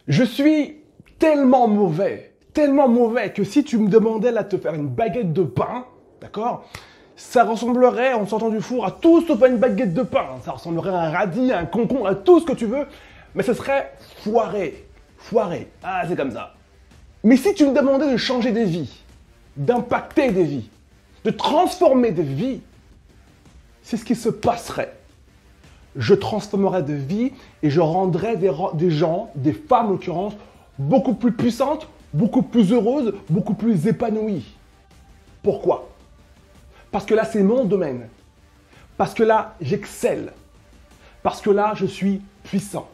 Je suis tellement mauvais que si tu me demandais là de te faire une baguette de pain, d'accord, ça ressemblerait, en sortant du four, à tout sauf à une baguette de pain. Ça ressemblerait à un radis, à un concombre, à tout ce que tu veux, mais ce serait foiré. Foiré. Ah, c'est comme ça. Mais si tu me demandais de changer des vies, d'impacter des vies, de transformer des vies, c'est ce qui se passerait. Je transformerais des vies et je rendrais des gens, des femmes en l'occurrence, beaucoup plus puissantes, beaucoup plus heureuses, beaucoup plus épanouies. Pourquoi? Parce que là, c'est mon domaine. Parce que là, j'excelle. Parce que là, je suis puissant.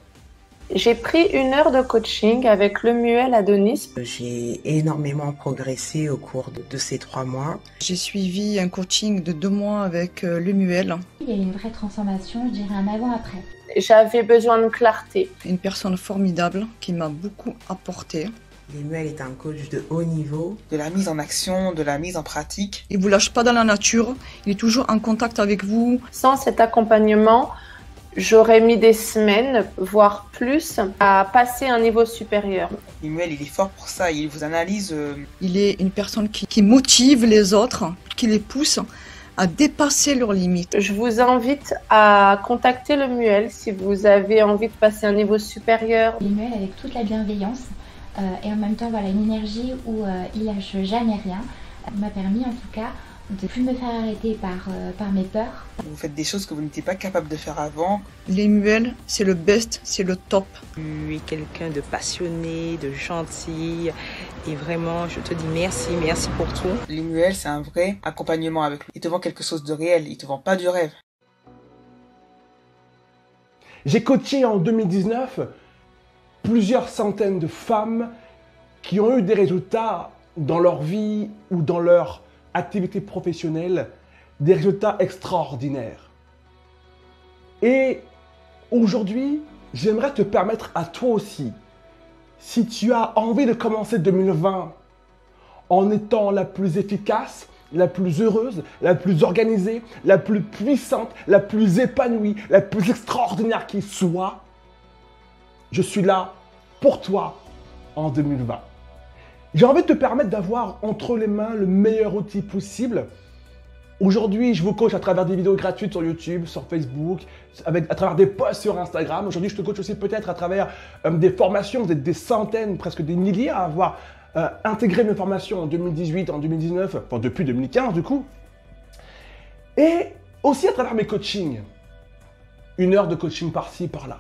J'ai pris 1 heure de coaching avec Lemuel Adonis. J'ai énormément progressé au cours de ces 3 mois. J'ai suivi un coaching de 2 mois avec Lemuel. Il y a eu une vraie transformation, je dirais un avant-après. J'avais besoin de clarté. Une personne formidable qui m'a beaucoup apporté. Lemuel est un coach de haut niveau. De la mise en action, de la mise en pratique. Il ne vous lâche pas dans la nature, il est toujours en contact avec vous. Sans cet accompagnement, j'aurais mis des semaines, voire plus, à passer à un niveau supérieur. Lemuel, il est fort pour ça, il vous analyse. Il est une personne qui motive les autres, qui les pousse à dépasser leurs limites. Je vous invite à contacter Lemuel si vous avez envie de passer à un niveau supérieur. Lemuel avec toute la bienveillance et en même temps voilà, une énergie où il lâche jamais rien, m'a permis en tout cas de plus me faire arrêter par mes peurs. Vous faites des choses que vous n'étiez pas capable de faire avant. Lemuel, c'est le best, c'est le top. Tu es quelqu'un de passionné, de gentil. Et vraiment, je te dis merci, merci pour tout. Lemuel, c'est un vrai accompagnement avec lui. Il te vend quelque chose de réel, il te vend pas du rêve. J'ai coaché en 2019 plusieurs centaines de femmes qui ont eu des résultats dans leur vie ou dans leur activité professionnelle, des résultats extraordinaires. Et aujourd'hui, j'aimerais te permettre à toi aussi, si tu as envie de commencer 2020 en étant la plus efficace, la plus heureuse, la plus organisée, la plus puissante, la plus épanouie, la plus extraordinaire qui soit, je suis là pour toi en 2020. J'ai envie de te permettre d'avoir entre les mains le meilleur outil possible. Aujourd'hui, je vous coach à travers des vidéos gratuites sur YouTube, sur Facebook, à travers des posts sur Instagram. Aujourd'hui, je te coach aussi peut-être à travers des formations, vous êtes des centaines, presque des milliers à avoir intégré mes formations en 2018, en 2019, enfin depuis 2015 du coup. Et aussi à travers mes coachings. 1 heure de coaching par-ci, par-là.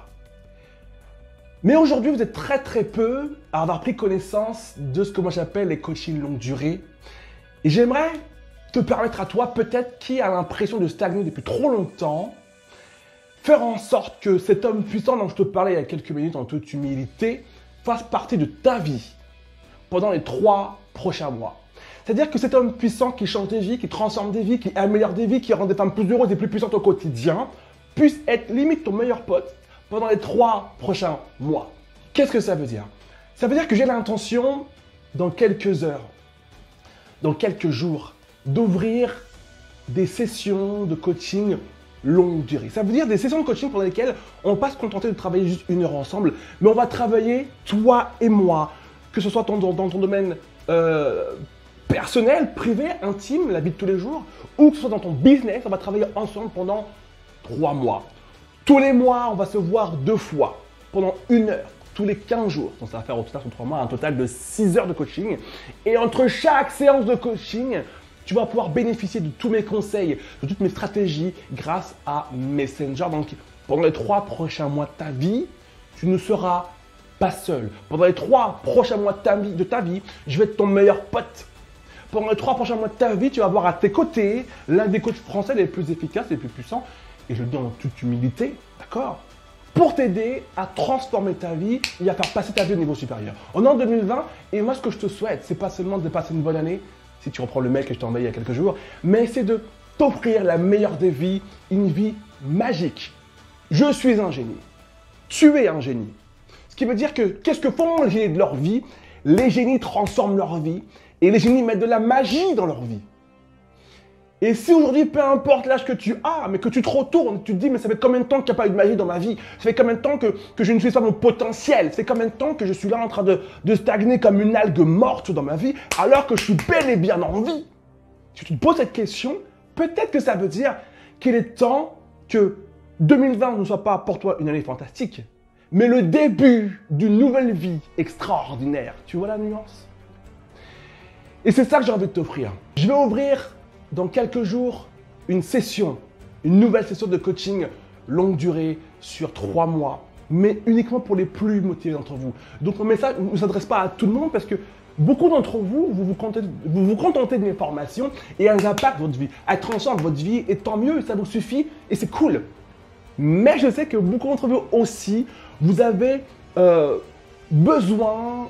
Mais aujourd'hui, vous êtes très peu à avoir pris connaissance de ce que moi j'appelle les coachings longue durée. Et j'aimerais te permettre à toi, peut-être qui a l'impression de stagner depuis trop longtemps, faire en sorte que cet homme puissant dont je te parlais il y a quelques minutes en toute humilité fasse partie de ta vie pendant les 3 prochains mois. C'est-à-dire que cet homme puissant qui change des vies, qui transforme des vies, qui améliore des vies, qui rend des femmes plus heureuses et plus puissantes au quotidien, puisse être limite ton meilleur pote pendant les 3 prochains mois. Qu'est-ce que ça veut dire? Ça veut dire que j'ai l'intention, dans quelques heures, dans quelques jours, d'ouvrir des sessions de coaching longue durée. Ça veut dire des sessions de coaching pendant lesquelles on ne va pas se contenter de travailler juste 1 heure ensemble, mais on va travailler, toi et moi, que ce soit dans ton domaine personnel, privé, intime, la vie de tous les jours, ou que ce soit dans ton business, on va travailler ensemble pendant 3 mois. Tous les mois, on va se voir 2 fois, pendant 1 heure, tous les 15 jours. Donc ça va faire au total sur 3 mois un total de 6 heures de coaching. Et entre chaque séance de coaching, tu vas pouvoir bénéficier de tous mes conseils, de toutes mes stratégies grâce à Messenger. Donc pendant les 3 prochains mois de ta vie, tu ne seras pas seul. Pendant les 3 prochains mois de ta vie, je vais être ton meilleur pote. Pendant les 3 prochains mois de ta vie, tu vas avoir à tes côtés l'un des coachs français les plus efficaces, les plus puissants, et je le dis en toute humilité, d'accord, pour t'aider à transformer ta vie et à faire passer ta vie au niveau supérieur. On est en 2020 et moi ce que je te souhaite, c'est pas seulement de passer une bonne année, si tu reprends le mail que je t'ai envoyé il y a quelques jours, mais c'est de t'offrir la meilleure des vies, une vie magique. Je suis un génie. Tu es un génie. Ce qui veut dire que qu'est-ce que font les génies de leur vie? Les génies transforment leur vie et les génies mettent de la magie dans leur vie. Et si aujourd'hui, peu importe l'âge que tu as, mais que tu te retournes, tu te dis, mais ça fait combien de temps qu'il n'y a pas eu de magie dans ma vie? Ça fait combien de temps que je ne suis pas mon potentiel? Ça fait combien de temps que je suis là en train de stagner comme une algue morte dans ma vie, alors que je suis bel et bien en vie? Si tu te poses cette question, peut-être que ça veut dire qu'il est temps que 2020 ne soit pas pour toi une année fantastique, mais le début d'une nouvelle vie extraordinaire. Tu vois la nuance? Et c'est ça que j'ai envie de t'offrir. Je vais ouvrir dans quelques jours une nouvelle session de coaching longue durée sur 3 mois, mais uniquement pour les plus motivés d'entre vous. Donc mon message ne s'adresse pas à tout le monde parce que beaucoup d'entre vous, vous vous contentez de mes formations et elles impactent votre vie. Elles transforment votre vie et tant mieux, ça vous suffit et c'est cool. Mais je sais que beaucoup d'entre vous aussi, vous avez besoin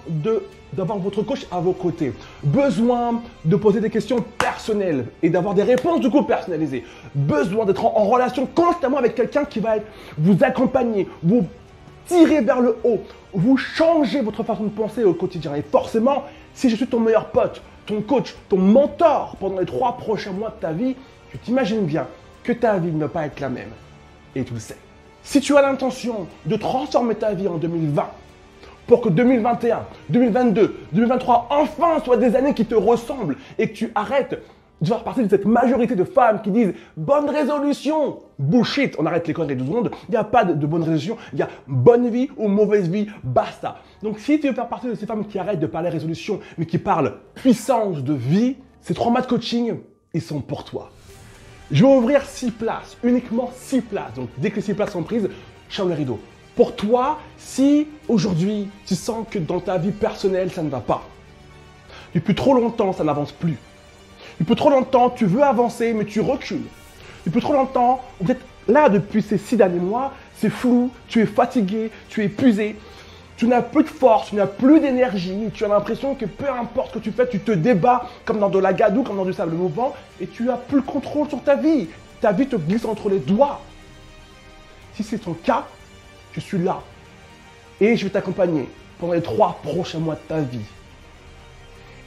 d'avoir votre coach à vos côtés, besoin de poser des questions personnelles et d'avoir des réponses du coup personnalisées, besoin d'être en relation constamment avec quelqu'un qui va vous accompagner, vous tirer vers le haut, vous changer votre façon de penser au quotidien. Et forcément, si je suis ton meilleur pote, ton coach, ton mentor pendant les 3 prochains mois de ta vie, tu t'imagines bien que ta vie ne va pas être la même. Et tu le sais. Si tu as l'intention de transformer ta vie en 2020, pour que 2021, 2022, 2023, enfin soient des années qui te ressemblent et que tu arrêtes de faire partie de cette majorité de femmes qui disent « bonne résolution ». Bullshit, on arrête les conneries 2 secondes, il n'y a pas de bonne résolution, il y a bonne vie ou mauvaise vie, basta. Donc si tu veux faire partie de ces femmes qui arrêtent de parler résolution, mais qui parlent puissance de vie, ces 3 mois de coaching, ils sont pour toi. Je vais ouvrir 6 places, uniquement 6 places. Donc dès que les 6 places sont prises, ferme le rideau. Pour toi, si aujourd'hui tu sens que dans ta vie personnelle ça ne va pas, depuis trop longtemps ça n'avance plus, depuis trop longtemps tu veux avancer mais tu recules, depuis trop longtemps, ou peut-être là depuis ces 6 derniers mois, c'est flou, tu es fatigué, tu es épuisé, tu n'as plus de force, tu n'as plus d'énergie, tu as l'impression que peu importe ce que tu fais, tu te débats comme dans de la gadoue, comme dans du sable mouvant et tu n'as plus le contrôle sur ta vie te glisse entre les doigts. Si c'est ton cas, je suis là et je vais t'accompagner pendant les 3 prochains mois de ta vie.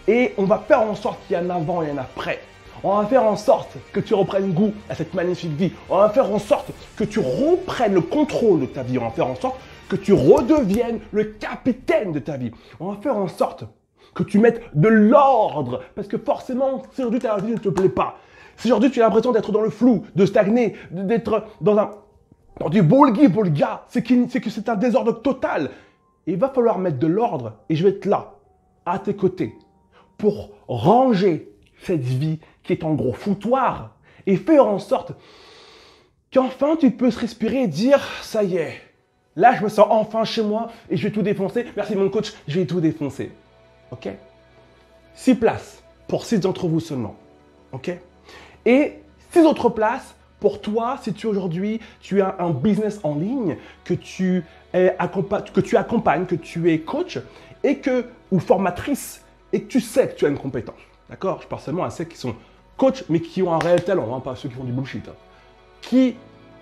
Et on va faire en sorte qu'il y ait un avant et un après. On va faire en sorte que tu reprennes goût à cette magnifique vie. On va faire en sorte que tu reprennes le contrôle de ta vie. On va faire en sorte que tu redeviennes le capitaine de ta vie. On va faire en sorte que tu mettes de l'ordre. Parce que forcément, si aujourd'hui ta vie ne te plaît pas, si aujourd'hui tu as l'impression d'être dans le flou, de stagner, d'être dans du bolga, c'est que c'est un désordre total. Et il va falloir mettre de l'ordre et je vais être là, à tes côtés, pour ranger cette vie qui est en gros foutoir et faire en sorte qu'enfin tu peux se respirer et dire ça y est, là je me sens enfin chez moi et je vais tout défoncer. Merci mon coach, je vais tout défoncer. Ok? 6 places pour 6 d'entre vous seulement. Ok? Et 6 autres places pour toi, si aujourd'hui tu as un business en ligne, que tu accompagnes, que tu es coach ou formatrice et que tu sais que tu as une compétence. D'accord? Je parle seulement à ceux qui sont coachs mais qui ont un réel talent, hein, pas ceux qui font du bullshit. Hein. Qui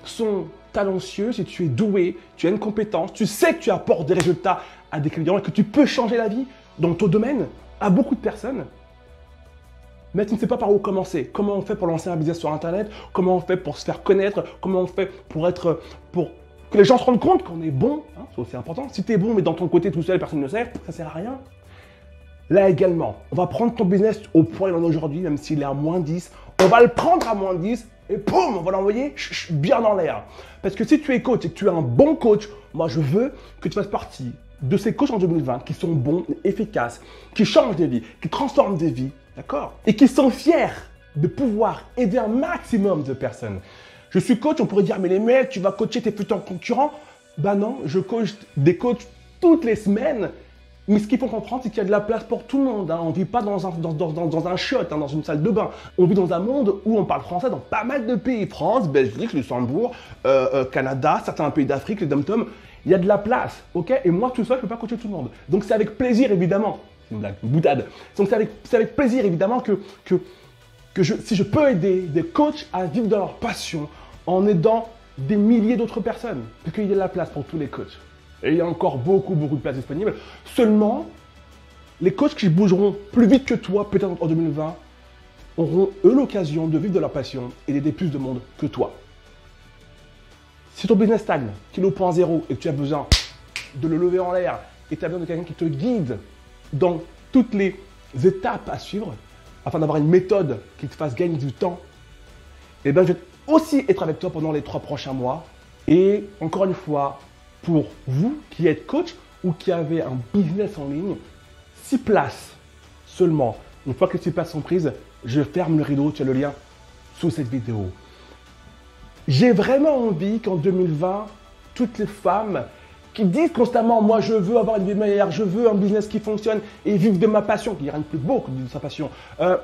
sont talentueux, si tu es doué, tu as une compétence, tu sais que tu apportes des résultats à des clients et que tu peux changer la vie dans ton domaine à beaucoup de personnes. Mais tu ne sais pas par où commencer. Comment on fait pour lancer un business sur Internet? Comment on fait pour se faire connaître? Comment on fait pour que les gens se rendent compte qu'on est bon? Hein, c'est aussi important. Si tu es bon mais dans ton côté tout seul, personne ne sait, ça ne sert à rien. Là également, on va prendre ton business au point où il en est aujourd'hui, même s'il est à moins 10. On va le prendre à moins 10 et poum, on va l'envoyer bien dans l'air. Parce que si tu es coach et que tu es un bon coach, moi je veux que tu fasses partie de ces coachs en 2020 qui sont bons, efficaces, qui changent des vies, qui transforment des vies, d'accord? Et qui sont fiers de pouvoir aider un maximum de personnes. Je suis coach, on pourrait dire, mais les mecs, tu vas coacher tes futurs concurrents? Ben non, je coach des coachs toutes les semaines. Mais ce qu'il faut comprendre, c'est qu'il y a de la place pour tout le monde. Hein. On ne vit pas dans un chiotte, hein, dans une salle de bain. On vit dans un monde où on parle français dans pas mal de pays. France, Belgique, Luxembourg, Canada, certains pays d'Afrique, les dom-toms. Il y a de la place, ok? Et moi, tout seul, je ne peux pas coacher tout le monde. Donc c'est avec plaisir, évidemment. C'est une blague, une boutade. Donc c'est avec plaisir, évidemment, si je peux aider des coachs à vivre de leur passion en aidant des milliers d'autres personnes. Parce qu'il y a de la place pour tous les coachs. Et il y a encore beaucoup de places disponibles. Seulement, les coachs qui bougeront plus vite que toi, peut-être en 2020, auront eux l'occasion de vivre de leur passion et d'aider plus de monde que toi. Si ton business stagne, qu'il est au point zéro et que tu as besoin de le lever en l'air et tu as besoin de quelqu'un qui te guide dans toutes les étapes à suivre afin d'avoir une méthode qui te fasse gagner du temps, eh bien, je vais aussi être avec toi pendant les 3 prochains mois. Et encore une fois, pour vous qui êtes coach ou qui avez un business en ligne, 6 places seulement. Une fois que les 6 places sont prises, je ferme le rideau, tu as le lien sous cette vidéo. J'ai vraiment envie qu'en 2020, toutes les femmes qui disent constamment « moi je veux avoir une vie meilleure, je veux un business qui fonctionne et vivre de ma passion », il n'y a rien de plus beau que de vivre de sa passion.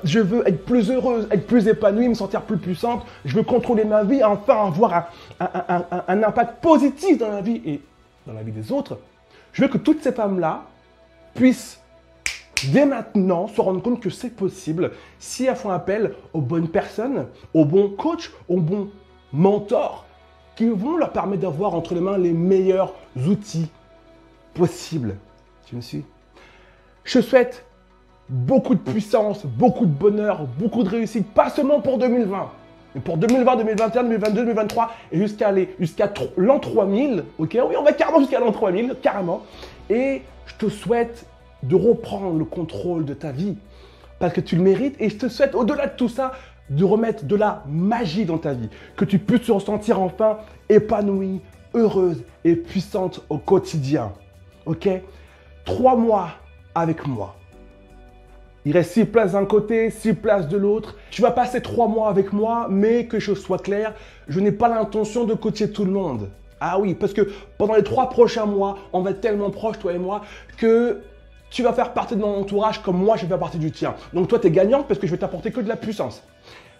Je veux être plus heureuse, être plus épanouie, me sentir plus puissante, je veux contrôler ma vie, enfin avoir un impact positif dans ma vie et dans la vie des autres. Je veux que toutes ces femmes-là puissent dès maintenant se rendre compte que c'est possible si elles font appel aux bonnes personnes, aux bons coachs, aux bons mentors qui vont leur permettre d'avoir entre les mains les meilleurs outils possibles. Tu me suis? Je souhaite beaucoup de puissance, beaucoup de bonheur, beaucoup de réussite, pas seulement pour 2020, mais pour 2020, 2021, 2022, 2023 et jusqu'à l'an 3000. Ok, oui, on va carrément jusqu'à l'an 3000, carrément. Et je te souhaite de reprendre le contrôle de ta vie parce que tu le mérites et je te souhaite au-delà de tout ça de remettre de la magie dans ta vie, que tu puisses te ressentir enfin épanouie, heureuse et puissante au quotidien. Ok? 3 mois avec moi. Il reste 6 places d'un côté, 6 places de l'autre. Tu vas passer 3 mois avec moi, mais que je sois clair, je n'ai pas l'intention de coacher tout le monde. Ah oui, parce que pendant les 3 prochains mois, on va être tellement proches, toi et moi, que tu vas faire partie de mon entourage comme moi, je vais faire partie du tien. Donc toi, tu es gagnante parce que je vais t'apporter que de la puissance.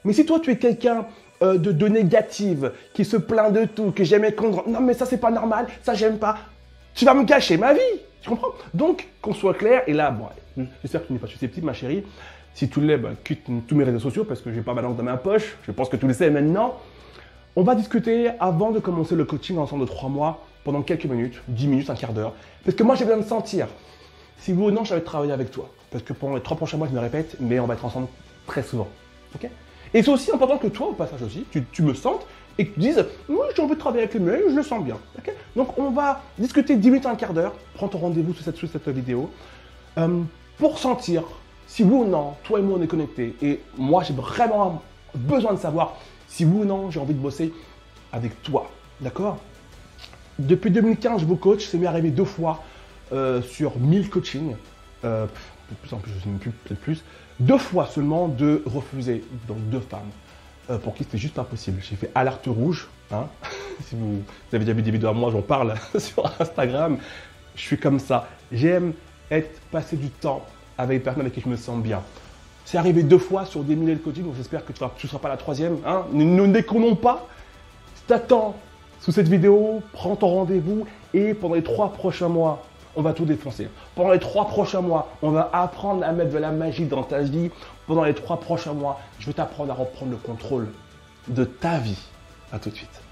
Mais si toi, tu es quelqu'un de négative, qui se plaint de tout, que j'aime contre, non mais ça, c'est pas normal, ça, j'aime pas, tu vas me gâcher ma vie. Tu comprends? Donc, qu'on soit clair, et là, bon, j'espère que tu n'es pas susceptible, ma chérie. Si tu l'es, bah, quitte tous mes réseaux sociaux parce que je n'ai pas ma langue dans ma poche. Je pense que tu le sais maintenant. On va discuter avant de commencer le coaching ensemble de 3 mois, pendant quelques minutes, 10 minutes, un quart d'heure. Parce que moi, j'ai besoin de sentir si oui ou non, j'ai envie de travailler avec toi. Parce que pendant les 3 prochains mois, je me répète, mais on va être ensemble très souvent. Ok? Et c'est aussi important que toi, au passage aussi, tu me sentes et que tu dises « Oui, j'ai envie de travailler avec les mecs, je le sens bien. Okay » Donc, on va discuter 10 minutes, un quart d'heure. Prends ton rendez-vous sous cette vidéo pour sentir si oui ou non, toi et moi, on est connectés. Et moi, j'ai vraiment besoin de savoir si oui ou non, j'ai envie de bosser avec toi. D'accord? Depuis 2015, je vous coach. C'est m'est arrivé 2 fois sur 1000 coachings. Plus en plus, je ne sais même plus, peut-être plus. 2 fois seulement de refuser, donc 2 femmes, pour qui c'était juste impossible. J'ai fait alerte rouge, hein. Si vous avez déjà vu des vidéos à moi, j'en parle sur Instagram. Je suis comme ça. J'aime passer du temps avec des personnes avec qui je me sens bien. C'est arrivé 2 fois sur des milliers de coachings, donc j'espère que tu ne seras pas la 3e. Hein. Ne déconnons pas. Si t'attends sous cette vidéo, prends ton rendez-vous et pendant les 3 prochains mois, on va tout défoncer. Pendant les 3 prochains mois, on va apprendre à mettre de la magie dans ta vie. Pendant les 3 prochains mois, je vais t'apprendre à reprendre le contrôle de ta vie. À tout de suite.